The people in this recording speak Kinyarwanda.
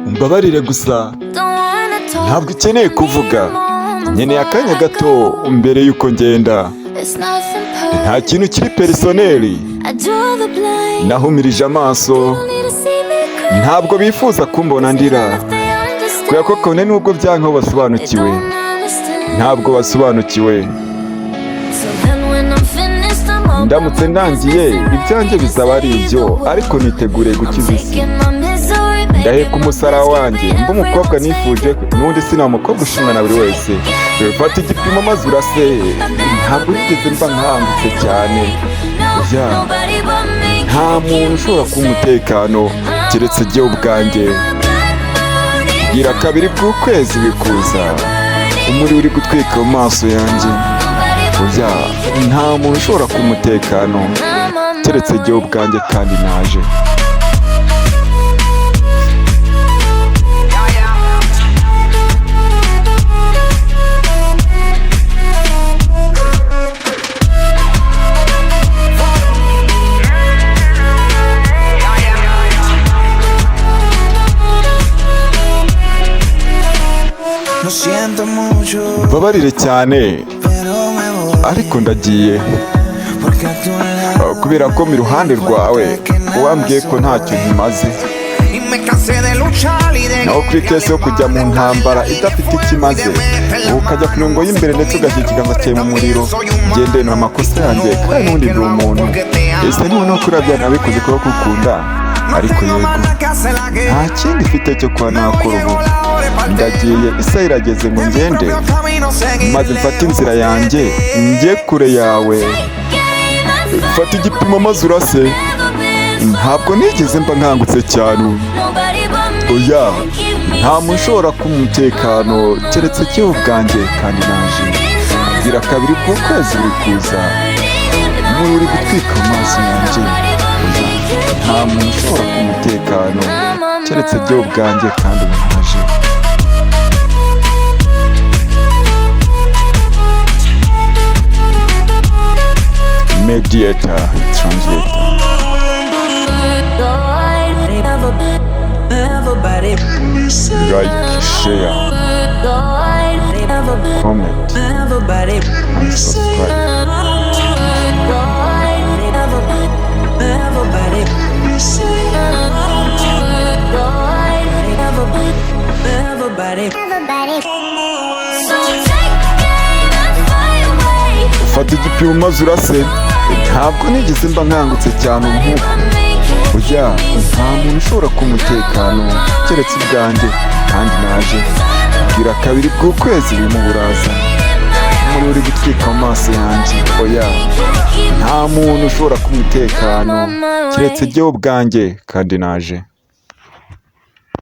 Umbabarire gusa ntabwo ukeneye kuvuga, nkeneye akanya gato mbere yuko ngenda. Nta kintu kiri perisoneri, nahumirije amaso, ntabwo bifuza kumbona ndira, kubera ko kabone nubwo byankaho basobanukiwe, ntabwo basobanukiwe. Ndamutse ndangiye ibyanjye bizaba ari ibyo, ariko niteguriye gukiza isi. Ndaheka umusaraba wanjye mba umukobwa nifuje, n'undi sinaba umukobwa ushimwa na buri wese. Fata igipimo maze urase, ntabwo nigeze mba nkangutse cyane. Nta muntu ushobora kuba umutekano keretse jyewe ubwanjye. Bwira kabiri bw'ukwezi bikuza, umuriro uri gutwika mu maso yanjye. Nta muntu ushobora kuba umutekano keretse jyewe ubwanjye, kandi naje. Mbabarire cyane, ariko ndagiye, kubera ko mu ruhande rwawe wambwiye ko ntacyo ntimaze. Naho kuri kese yo kujya mu ntambara idafite ikimaze, ukajya ku mirongo y'imbere ndetse ugashyira ikiganza cyawe mu muriro, ngendera amakosa yanjye kandi n'ubundi ndi umuntu. Ese noneho kurabya nabikoze kuko gukunda, ariko yego nta kindi mfite cyo kuba nakora ubu. Ndagiye, isaha irageze ngo ngende, maze mfate inzira yanjye njye kure yawe. Fata igipimo maze urase, ntabwo nigeze mba nkangutse cyane. Nta muntu ushobora kuba umutekano keretse jyewe ubwanjye, kandi naje. Bwira kabiri bw'ukwezi buri kuza, umuriro uri gutwika mu maso yanjye. Nta muntu ushobora kuba umutekano keretse jyewe ubwanjye, kandi naje. Mediator, translator. Like, share, comment, and subscribe. Fata igipimo maze urase, ntabwo nigeze mba nkangutse cyane nk'uko. Nta muntu ushobora kuba umutekano keretse ubwanjye, kandi naje. Bwira kabiri bw'ukwezi birimo buraza, umuriro uri gutwika mu maso yanjye. Nta muntu ushobora kuba umutekano keretse jyewe ubwanjye, kandi naje.